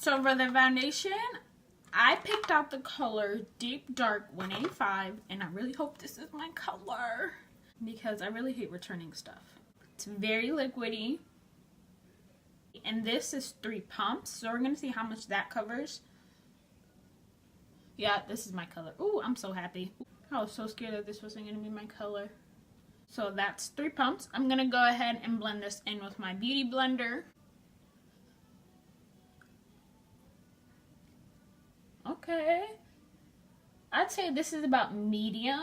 So for the foundation, I picked out the color Deep Dark 185, and I really hope this is my color because I really hate returning stuff. It's very liquidy, and this is 3 pumps, so we're gonna see how much that covers. Yeah, this is my color. Ooh, I'm so happy. I was so scared that this wasn't gonna be my color. So that's 3 pumps. I'm gonna go ahead and blend this in with my beauty blender. Okay, I'd say this is about medium.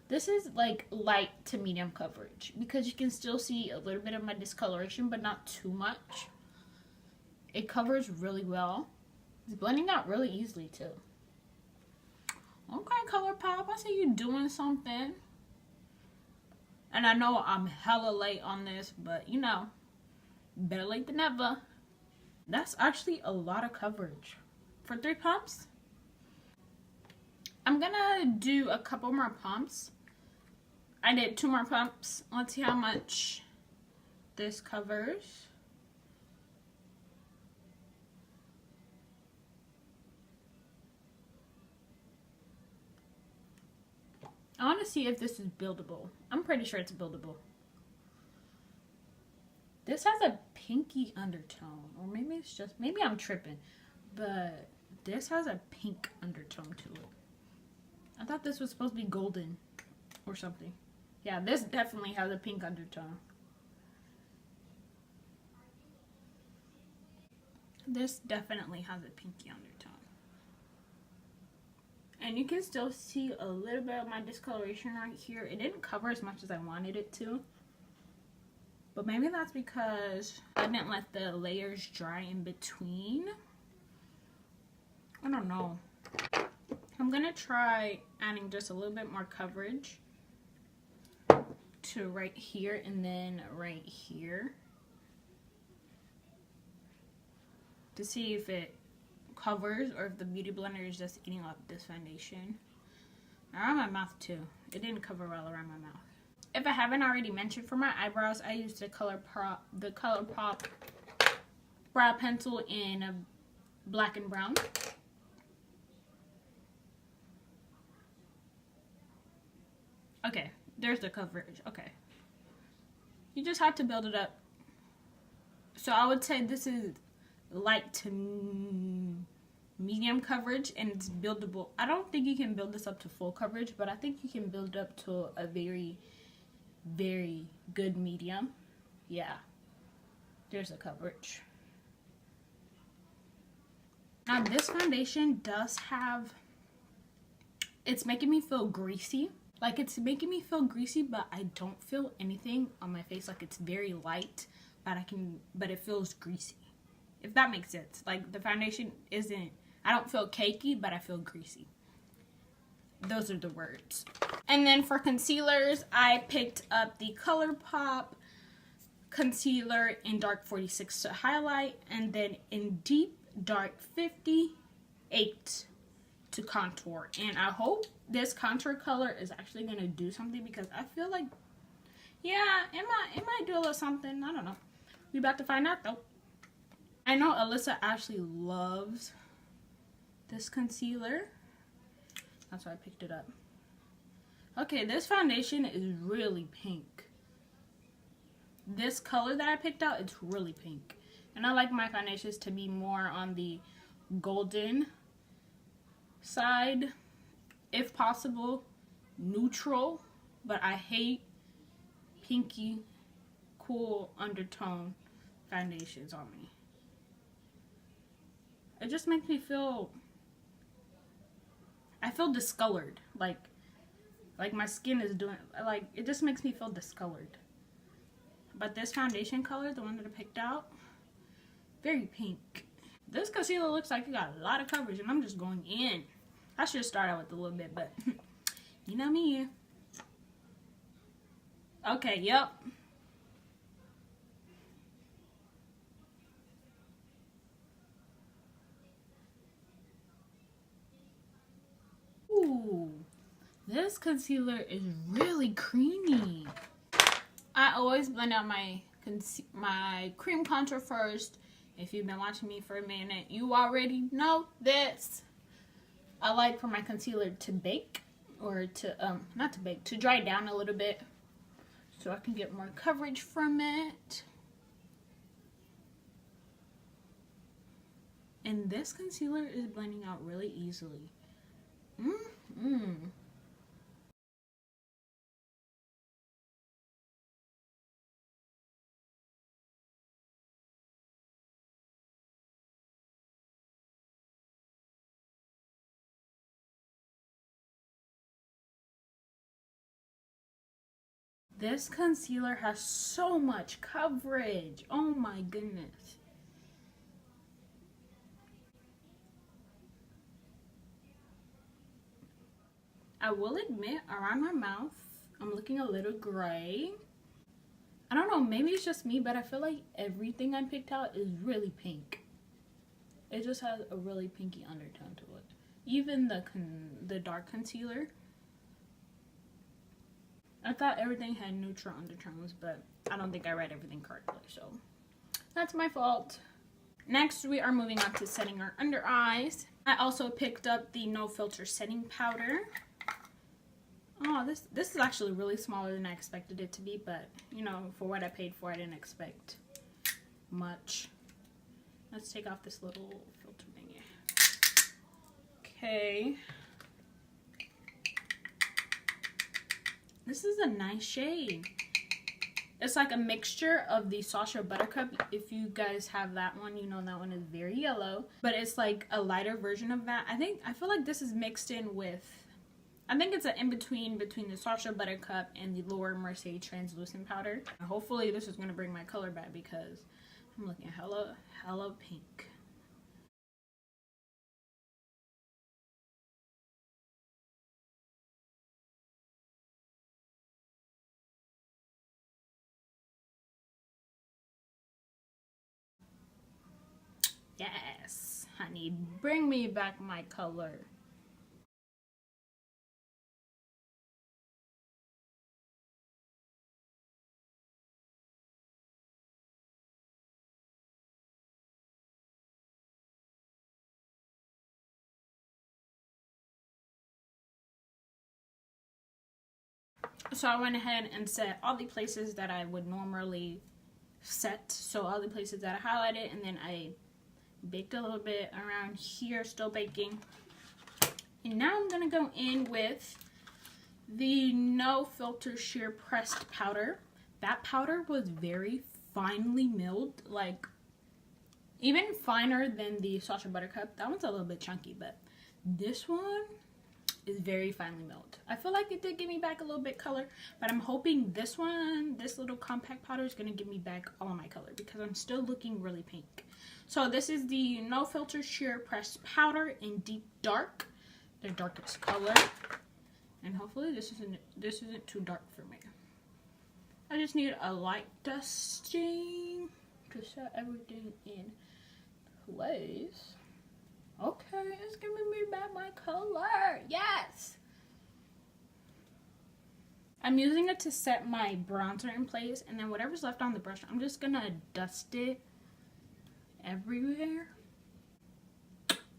This is like light to medium coverage because you can still see a little bit of my discoloration, but not too much. It covers really well. It's blending out really easily too. Okay, Colourpop, I see you doing something. And I know I'm hella late on this, but you know, better late than never. That's actually a lot of coverage for 3 pumps. I'm gonna do a couple more pumps. I did 2 more pumps. Let's see how much this covers. I want to see if this is buildable. I'm pretty sure it's buildable. This has a pinky undertone, or maybe it's just, maybe I'm tripping, but this has a pink undertone to it. I thought this was supposed to be golden or something. Yeah, this definitely has a pink undertone. This definitely has a pinky undertone. And you can still see a little bit of my discoloration right here. It didn't cover as much as I wanted it to. But maybe that's because I didn't let the layers dry in between. I don't know. I'm gonna try adding just a little bit more coverage to right here and then right here to see if it covers or if the beauty blender is just eating up this foundation. Around my mouth too. It didn't cover well around my mouth. If I haven't already mentioned, for my eyebrows, I used the Colourpop brow pencil in black and brown. Okay, there's the coverage. Okay. You just have to build it up. So I would say this is light to medium coverage, and it's buildable. I don't think you can build this up to full coverage, but I think you can build up to a very good medium. Yeah, there's the coverage. Now this foundation does have, it's making me feel greasy. Like, it's making me feel greasy, but I don't feel anything on my face. Like, it's very light, but it feels greasy, if that makes sense. Like, the foundation isn't, I don't feel cakey, but I feel greasy. Those are the words. And then for concealers, I picked up the Colourpop concealer in dark 46 to highlight, and then in deep dark 58 to contour. And I hope this contour color is actually going to do something, because I feel like, yeah, it might do a little something. I don't know. We about to find out though. I know Alyssa actually loves this concealer. That's why I picked it up. Okay, this foundation is really pink. This color that I picked out, it's really pink. And I like my foundations to be more on the golden side, if possible neutral, but I hate pinky cool undertone foundations on me. It just makes me feel, I feel discolored, like my skin is doing, like, it just makes me feel discolored. But this foundation color, the one that I picked out, very pink. This concealer looks like it got a lot of coverage, and I'm just going in. I should start out with a little bit, but you know me. Okay, yep. Ooh, this concealer is really creamy. I always blend out my my cream contour first. If you've been watching me for a minute, you already know this. I like for my concealer to bake, or to not to bake, to dry down a little bit so I can get more coverage from it. And this concealer is blending out really easily. This concealer has so much coverage. Oh my goodness. I will admit, around my mouth, I'm looking a little gray. I don't know, maybe it's just me, but I feel like everything I picked out is really pink. It just has a really pinky undertone to it. Even the dark concealer. I thought everything had neutral undertones, but I don't think I read everything correctly, so that's my fault. Next, we are moving on to setting our under eyes. I also picked up the No Filter setting powder. Oh, this is actually really smaller than I expected it to be, but you know, for what I paid for, I didn't expect much. Let's take off this little filter thingy. Okay. This is a nice shade. It's like a mixture of the Sacha Buttercup. If you guys have that one, you know that one is very yellow. But it's like a lighter version of that. I feel like this is mixed in with, I think it's an in-between between the Sacha Buttercup and the Laura Mercier translucent powder. Hopefully this is going to bring my color back because I'm looking hella pink. Yes, honey, bring me back my color. So I went ahead and set all the places that I would normally set. So all the places that I highlighted, and then I baked a little bit around here, still baking. And now I'm gonna go in with the No Filter Sheer Pressed powder. That powder was very finely milled, like even finer than the Sacha Buttercup. That one's a little bit chunky, but this one is very finely milled. I feel like it did give me back a little bit color, but I'm hoping this one, this little compact powder, is gonna give me back all of my color because I'm still looking really pink. So this is the No Filter Sheer Pressed powder in Deep Dark, the darkest color. And hopefully this isn't too dark for me. I just need a light dusting to set everything in place. Okay, it's giving me back my color. Yes! I'm using it to set my bronzer in place, and then whatever's left on the brush, I'm just gonna dust it everywhere.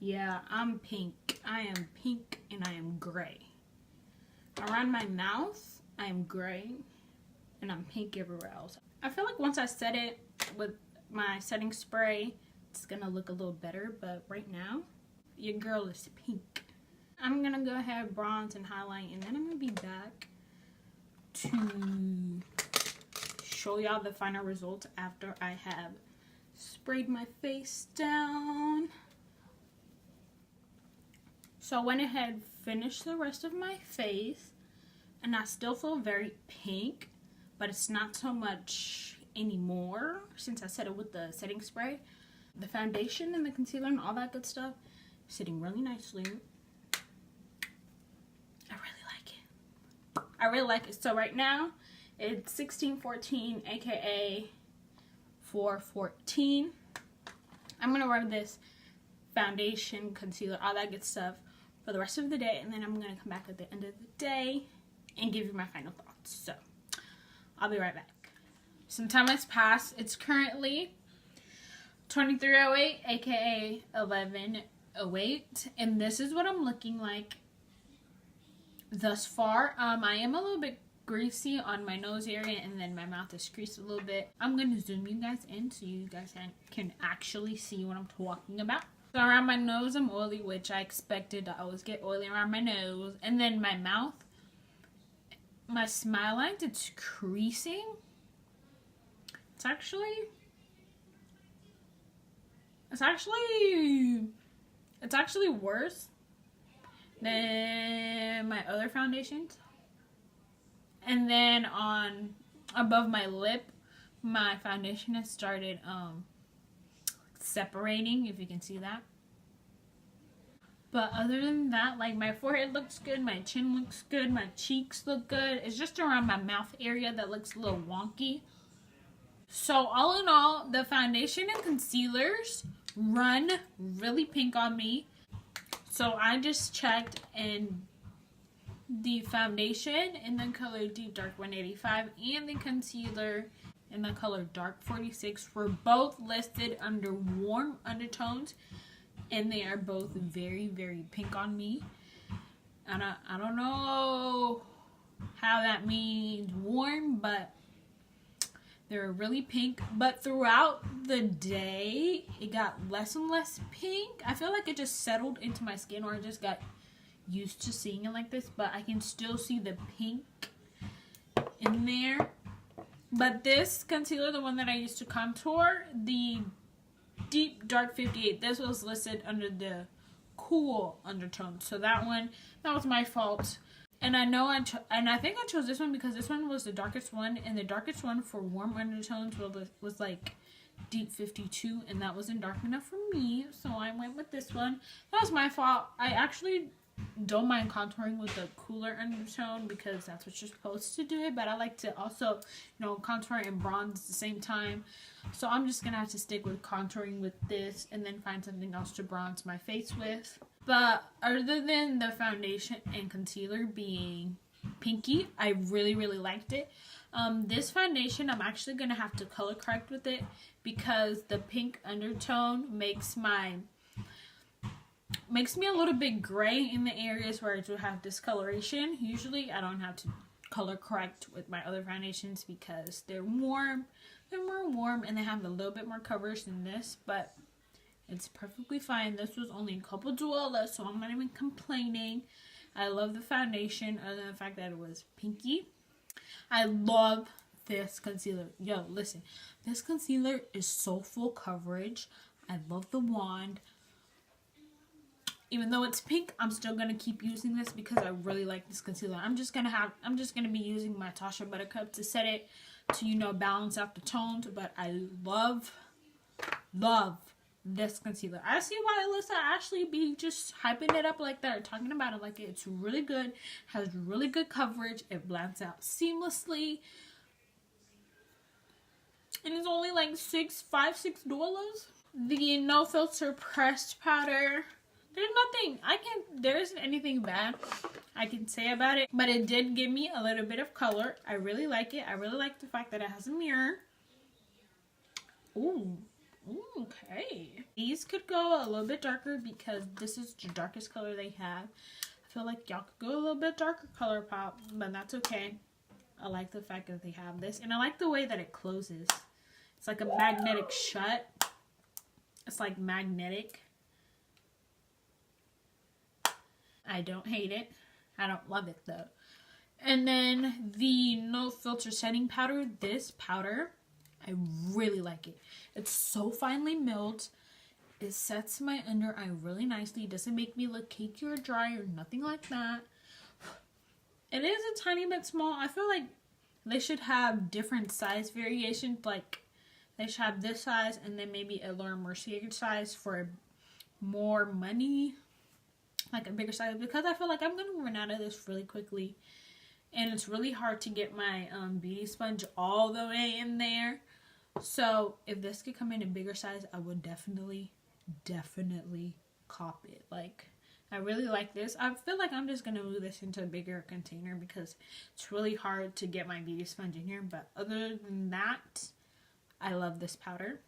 Yeah, I'm pink. I am pink and I am gray. Around my mouth, I am gray and I'm pink everywhere else. I feel like once I set it with my setting spray, it's gonna look a little better, but right now, your girl is pink. I'm gonna go ahead, bronze and highlight, and then I'm gonna be back to show y'all the final results after I have sprayed my face down. So I went ahead, finished the rest of my face, and I still feel very pink, but it's not so much anymore since I set it with the setting spray. The foundation and the concealer and all that good stuff sitting really nicely. I really like it. So right now it's 1614, aka 414. I'm gonna wear this foundation, concealer, all that good stuff for the rest of the day, and then I'm gonna come back at the end of the day and give you my final thoughts. So I'll be right back. some time has passed. It's currently 23:08, aka 11:08, and this is what I'm looking like thus far. I am a little bit greasy on my nose area, and then my mouth is creased a little bit. I'm gonna zoom you guys in so you guys can actually see what I'm talking about. So around my nose I'm oily, which I expected to always get oily around my nose, and then my mouth, my smile lines, it's creasing. It's actually worse than my other foundations. And then on above my lip, my foundation has started separating, if you can see that. But other than that, like, my forehead looks good, my chin looks good, my cheeks look good. It's just around my mouth area that looks a little wonky. So all in all, the foundation and concealers run really pink on me. So I just checked, and the foundation in the color Deep Dark 185 and the concealer in the color Dark 46 were both listed under warm undertones, and they are both very, very pink on me. And I don't know how that means warm, but they're really pink. But throughout the day, it got less and less pink. I feel like it just settled into my skin, or I just got used to seeing it like this, but I can still see the pink in there. But this concealer, the one that I used to contour, the Deep Dark 58, this was listed under the cool undertone. So that was my fault. And I know I think I chose this one because this one was the darkest one, and the darkest one for warm undertones was like Deep 52, and that wasn't dark enough for me, so I went with this one. That was my fault. I actually don't mind contouring with a cooler undertone because that's what you're supposed to do it, but I like to also, contour and bronze at the same time. So I'm just gonna have to stick with contouring with this and then find something else to bronze my face with. But other than the foundation and concealer being pinky, I really, really liked it. This foundation, I'm actually gonna have to color correct with it because the pink undertone makes me a little bit gray in the areas where I do have discoloration. Usually I don't have to color correct with my other foundations because they're more warm and they have a little bit more coverage than this, but it's perfectly fine. This was only a couple dwellers, so I'm not even complaining. I love the foundation other than the fact that it was pinky. I love this concealer. Yo, listen, this concealer is so full coverage. I love the wand. Even though it's pink, I'm still gonna keep using this because I really like this concealer. I'm just gonna be using my Tasha Buttercup to set it to, balance out the tones. But I love this concealer. I see why Alyssa Ashley be just hyping it up like that, or talking about it like it's really good, has really good coverage, it blends out seamlessly, and it's only like $6. The No Filter pressed powder, there isn't anything bad I can say about it, but it did give me a little bit of color. I really like it. I really like the fact that it has a mirror. Ooh, okay. These could go a little bit darker because this is the darkest color they have. I feel like y'all could go a little bit darker, Colourpop, but that's okay. I like the fact that they have this, and I like the way that it closes. It's like a magnetic shut. It's like magnetic. I don't hate it. I don't love it though. And then the No Filter setting powder. This powder, I really like it. It's so finely milled. It sets my under eye really nicely. It doesn't make me look cakey or dry or nothing like that. It is a tiny bit small. I feel like they should have different size variations. Like they should have this size and then maybe a Laura Mercier size for more money. Like a bigger size, because I feel like I'm going to run out of this really quickly. And it's really hard to get my beauty sponge all the way in there. So if this could come in a bigger size, I would definitely cop it. Like, I really like this. I feel like I'm just going to move this into a bigger container because it's really hard to get my beauty sponge in here. But other than that, I love this powder.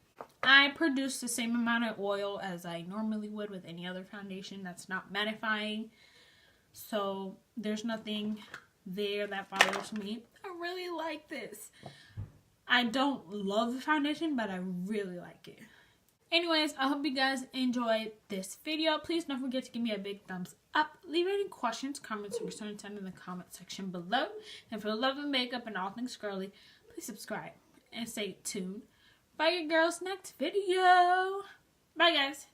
I produce the same amount of oil as I normally would with any other foundation that's not mattifying. So there's nothing there that bothers me. I really like this. I don't love the foundation, but I really like it. Anyways, I hope you guys enjoyed this video. Please don't forget to give me a big thumbs up. Leave any questions, comments, or concerns in the comment section below. And for the love of makeup and all things girly, please subscribe and stay tuned for your girl's next video. Bye, guys.